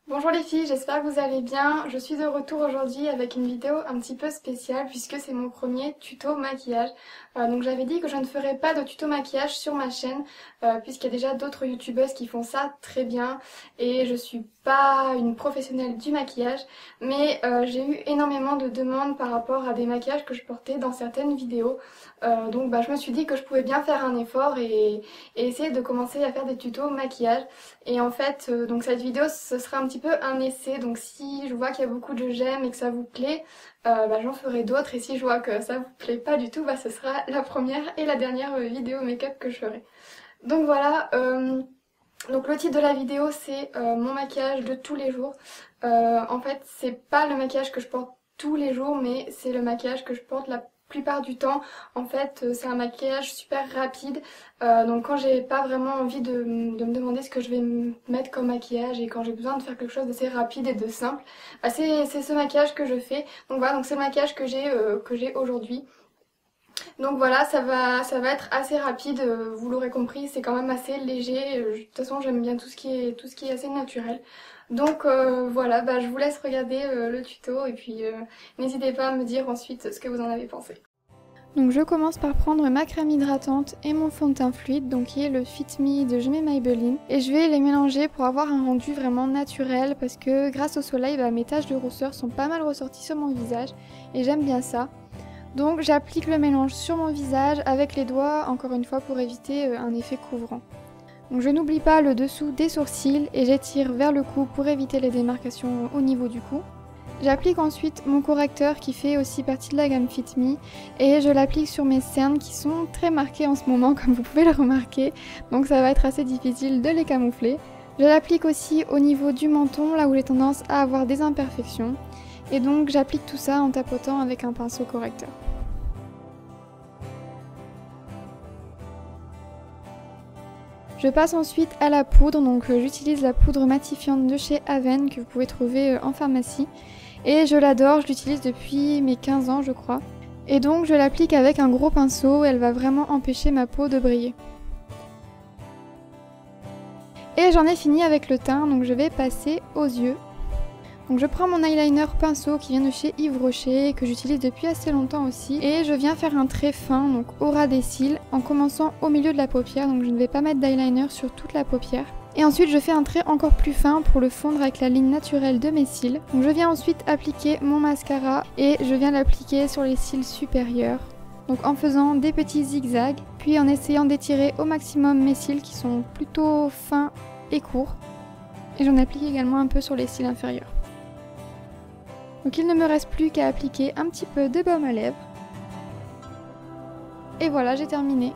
Bonjour les filles, j'espère que vous allez bien. Je suis de retour aujourd'hui avec une vidéo un petit peu spéciale puisque c'est mon premier tuto maquillage. Donc j'avais dit que je ne ferais pas de tuto maquillage sur ma chaîne puisqu'il y a déjà d'autres youtubeuses qui font ça très bien et je suis pas une professionnelle du maquillage, mais j'ai eu énormément de demandes par rapport à des maquillages que je portais dans certaines vidéos. Donc je me suis dit que je pouvais bien faire un effort et essayer de commencer à faire des tutos maquillage. Et en fait, donc cette vidéo, ce sera un petit peu un essai. Donc si je vois qu'il y a beaucoup de j'aime et que ça vous plaît, j'en ferai d'autres. Et si je vois que ça vous plaît pas du tout, ce sera la première et la dernière vidéo make-up que je ferai. Donc voilà, donc le titre de la vidéo c'est mon maquillage de tous les jours. En fait, c'est pas le maquillage que je porte tous les jours, mais c'est le maquillage que je porte la plupart du temps. En fait, c'est un maquillage super rapide. Donc quand j'ai pas vraiment envie de me demander ce que je vais mettre comme maquillage et quand j'ai besoin de faire quelque chose d'assez rapide et de simple, c'est ce maquillage que je fais. Donc voilà, donc c'est le maquillage que j'ai aujourd'hui. Donc voilà, ça va être assez rapide, vous l'aurez compris, c'est quand même assez léger. De toute façon, j'aime bien tout ce qui est assez naturel. Donc voilà, je vous laisse regarder le tuto et puis n'hésitez pas à me dire ensuite ce que vous en avez pensé. Donc je commence par prendre ma crème hydratante et mon fond de teint fluide, donc qui est le Fit Me de Jamais Maybelline. Et je vais les mélanger pour avoir un rendu vraiment naturel parce que grâce au soleil, mes taches de rousseur sont pas mal ressorties sur mon visage et j'aime bien ça. Donc j'applique le mélange sur mon visage avec les doigts, encore une fois pour éviter un effet couvrant. Donc je n'oublie pas le dessous des sourcils et j'étire vers le cou pour éviter les démarcations au niveau du cou. J'applique ensuite mon correcteur qui fait aussi partie de la gamme Fit Me et je l'applique sur mes cernes qui sont très marquées en ce moment comme vous pouvez le remarquer, donc ça va être assez difficile de les camoufler. Je l'applique aussi au niveau du menton là où j'ai tendance à avoir des imperfections et donc j'applique tout ça en tapotant avec un pinceau correcteur. Je passe ensuite à la poudre, donc j'utilise la poudre matifiante de chez Aven que vous pouvez trouver en pharmacie. Et je l'adore, je l'utilise depuis mes 15 ans je crois. Et donc je l'applique avec un gros pinceau, elle va vraiment empêcher ma peau de briller. Et j'en ai fini avec le teint, donc je vais passer aux yeux. Donc je prends mon eyeliner pinceau qui vient de chez Yves Rocher, que j'utilise depuis assez longtemps aussi. Et je viens faire un trait fin, donc au ras des cils, en commençant au milieu de la paupière. Donc je ne vais pas mettre d'eyeliner sur toute la paupière. Et ensuite je fais un trait encore plus fin pour le fondre avec la ligne naturelle de mes cils. Donc je viens ensuite appliquer mon mascara et je viens l'appliquer sur les cils supérieurs. Donc en faisant des petits zigzags, puis en essayant d'étirer au maximum mes cils qui sont plutôt fins et courts. Et j'en applique également un peu sur les cils inférieurs. Donc il ne me reste plus qu'à appliquer un petit peu de baume à lèvres. Et voilà, j'ai terminé.